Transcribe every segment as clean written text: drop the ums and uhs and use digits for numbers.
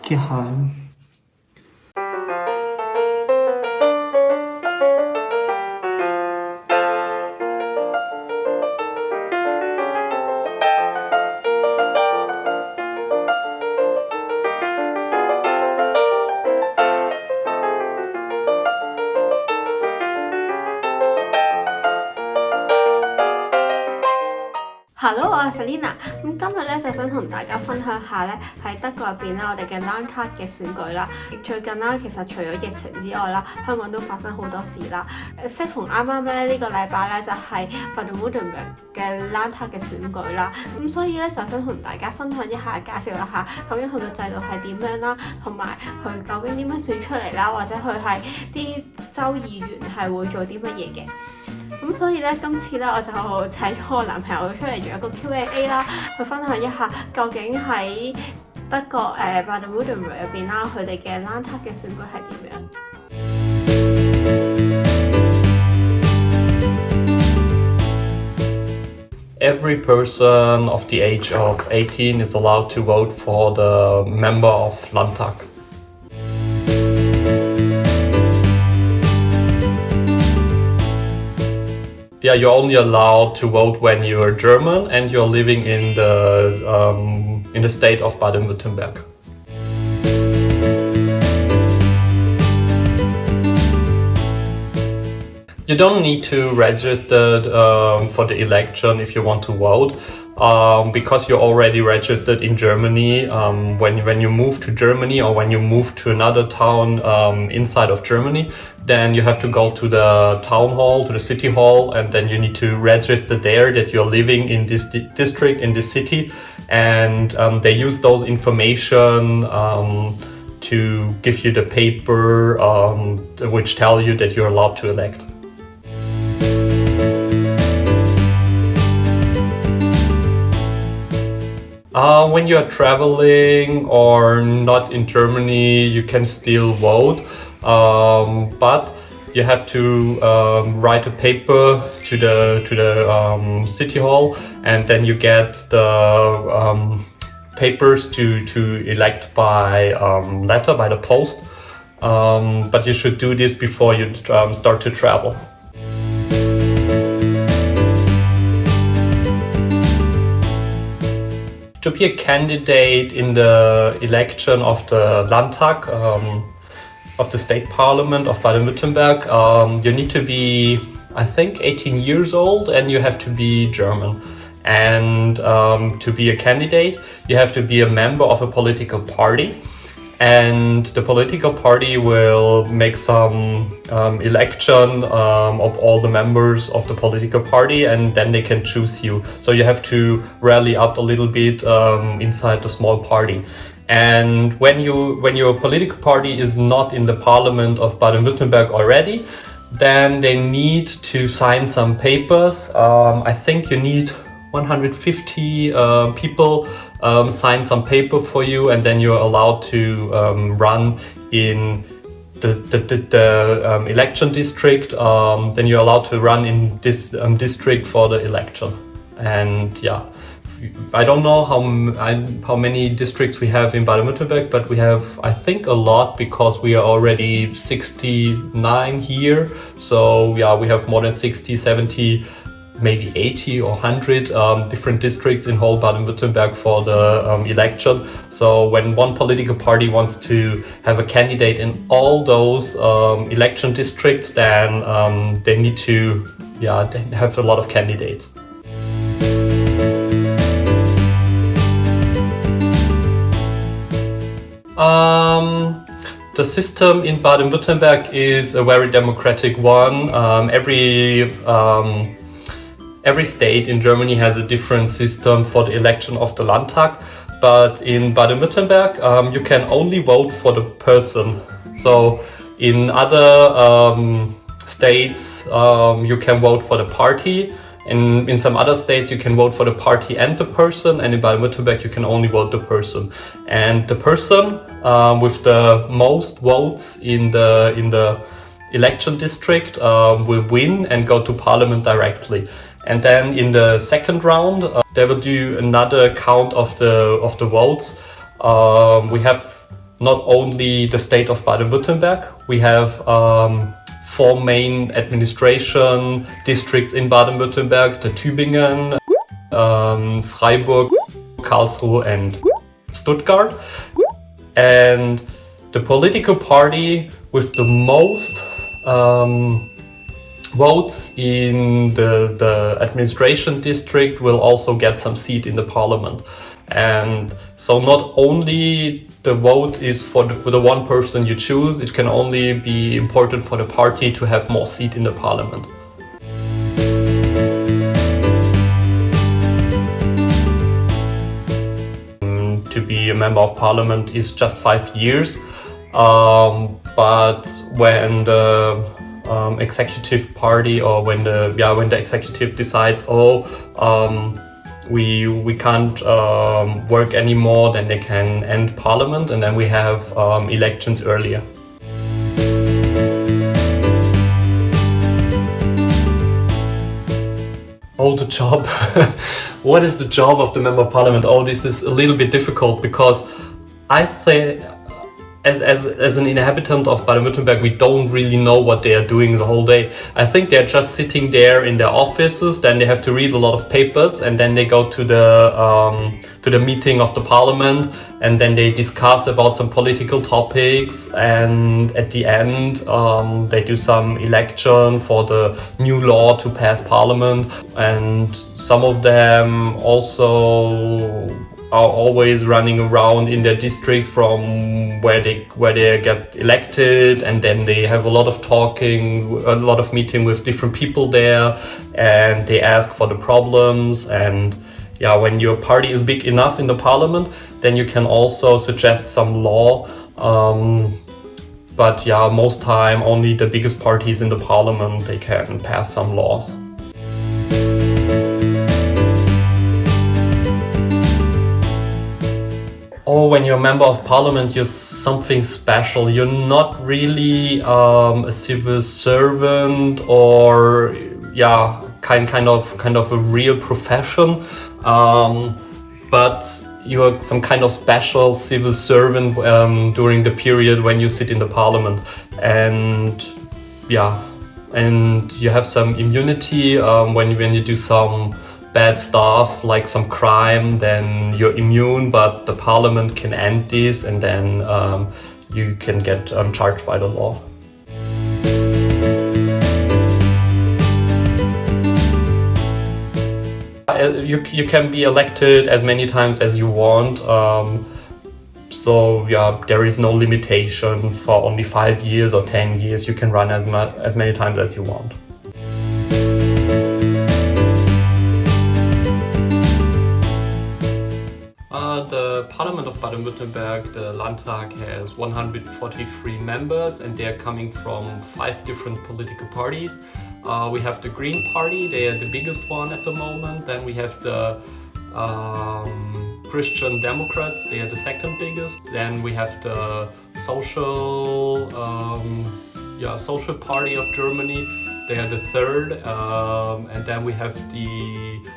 geheim. Hello， 我係 Selina。今日咧就想同大家分享下咧喺德國入邊咧我哋嘅 Landtag 嘅選舉啦。最近啦，其實除咗疫情之外啦，香港都發生好多事啦。適逢啱啱咧呢個禮拜咧就係 Baden-Württemberg 嘅 Landtag 嘅選舉啦。咁所以咧就想同大家分享一下，介紹一下究竟佢嘅制度係點樣啦，同埋佢究竟點樣選出嚟啦，或者佢係啲州議員係會做啲乜嘢嘅。咁所以咧，今次咧我就請咗我男朋友出嚟做一個 Q&A 啦，去分享一下究竟喺德國Baden-Württemberg 入邊啦，佢哋嘅 Landtag 嘅選舉係點樣。Every person of the age of 18 is allowed to vote for the member of Landtag. Yeah, you're only allowed to vote when you're German and you're living in the state of Baden-Württemberg. You don't need to register for the election if you want to vote, because you're already registered in Germany. When you move to Germany or when you move to another town inside of Germany, then you have to go to the town hall, to the city hall, and then you need to register there that you're living in this district, in this city, and they use those information to give you the paper which tell you that you're allowed to elect. When you are traveling or not in Germany, you can still vote, but you have to write a paper to the city hall, and then you get the papers to elect by letter, by the post. But you should do this before you start to travel. To be a candidate in the election of the Landtag, of the state parliament of Baden-Württemberg, you need to be, I think, 18 years old, and you have to be German. And to be a candidate, you have to be a member of a political party. And the political party will make some election of all the members of the political party, and then they can choose you. So you have to rally up a little bit inside the small party. And when your political party is not in the parliament of Baden-Württemberg already, then they need to sign some papers. I think you need 150 people sign some paper for you, and then you're allowed to run in the election district. Then you're allowed to run in this district for the election. And yeah, I don't know how many districts we have in Baden-Württemberg, but we have, I think, a lot, because we are already 69 here. So yeah, we have more than 60, 70, maybe 80 or 100 different districts in whole Baden-Württemberg for the election. So when one political party wants to have a candidate in all those election districts, then they need to have a lot of candidates. The system in Baden-Württemberg is a very democratic one. Every state in Germany has a different system for the election of the Landtag, but in Baden-Württemberg you can only vote for the person. So in other states you can vote for the party, and in some other states you can vote for the party and the person, and in Baden-Württemberg you can only vote the person. And the person with the most votes in the election district will win and go to parliament directly. And then in the second round, they will do another count of the votes. We have not only the state of Baden-Württemberg. We have 4 main administration districts in Baden-Württemberg: the Tübingen, Freiburg, Karlsruhe, and Stuttgart. And the political party with the most votes in the administration district will also get some seat in the parliament. And so not only the vote is for the one person you choose, it can only be important for the party to have more seat in the parliament. To be a member of parliament is just 5 years, but when the executive party, or when the executive decides, we can't work anymore, then they can end parliament, and then we have elections earlier. Oh, the job. What is the job of the member of parliament? Oh, this is a little bit difficult, because I think as an inhabitant of Baden-Württemberg, we don't really know what they are doing the whole day. I think they're just sitting there in their offices, then they have to read a lot of papers, and then they go to the meeting of the parliament, and then they discuss about some political topics, and at the end they do some election for the new law to pass parliament. And some of them also are always running around in their districts from where they get elected, and then they have a lot of talking, a lot of meeting with different people there, and they ask for the problems. And yeah, when your party is big enough in the parliament, then you can also suggest some law. But yeah, most time only the biggest parties in the parliament, they can pass some laws. Oh, when you're a member of parliament, you're something special. You're not really a civil servant, or kind of a real profession, but you're some kind of special civil servant during the period when you sit in the parliament. And you have some immunity when you do some bad stuff, like some crime, then you're immune, but the parliament can end this, and then you can get charged by the law. You can be elected as many times as you want, so yeah, there is no limitation for only 5 years or 10 years. You can run as many times as you want. The Parliament of Baden-Württemberg, the Landtag, has 143 members, and they are coming from 5 different political parties. We have the Green Party, they are the biggest one at the moment. Then we have the Christian Democrats, they are the second biggest. Then we have the Social Party of Germany, they are the third. And then we have the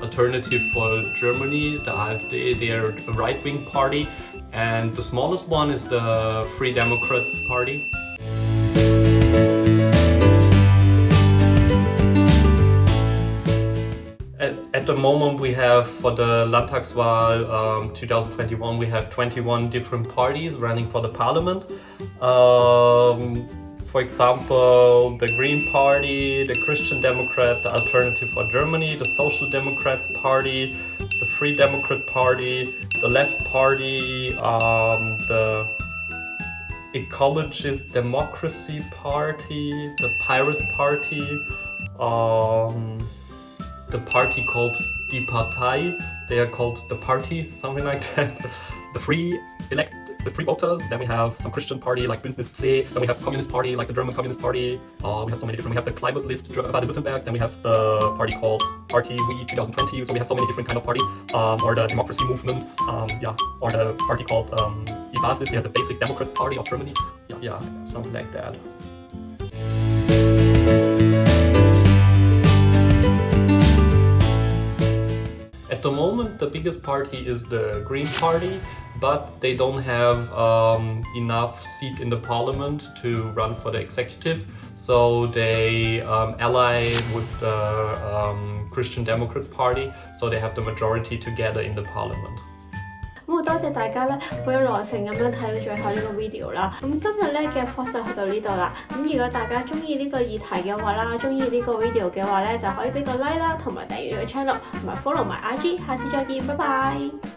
Alternative for Germany, the AfD, they are a right-wing party. And the smallest one is the Free Democrats Party. At the moment we have, for the Landtagswahl 2021, we have 21 different parties running for the parliament. For example, the Green Party, the Christian Democrat, the Alternative for Germany, the Social Democrats Party, the Free Democrat Party, the Left Party, the Ecologist Democracy Party, the Pirate Party, the party called Die Partei, they are called the Party, something like that. The Free Voters, then we have some Christian party like Bündnis C, then we have Communist Party like the German Communist Party, we have so many different, we have the Climate List Baden-Württemberg, then we have the party called Party We 2020, so we have so many different kind of parties, or the Democracy Movement, or the party called Die Basis, we have the Basic Democrat Party of Germany, something like that. At the moment, the biggest party is the Green Party, but they don't have enough seat in the parliament to run for the executive, so they ally with the Christian Democrat Party, so they have the majority together in the parliament. 咁好多謝大家咧，好有耐性咁樣睇到最後呢個 video 啦。咁今日咧嘅課就去到呢度啦。咁如果大家中意呢個議題嘅話啦，中意呢個 video 嘅話咧，就可以俾個 like 啦，同埋訂閱呢個 channel，同埋 follow 埋 IG。下次再見，拜拜。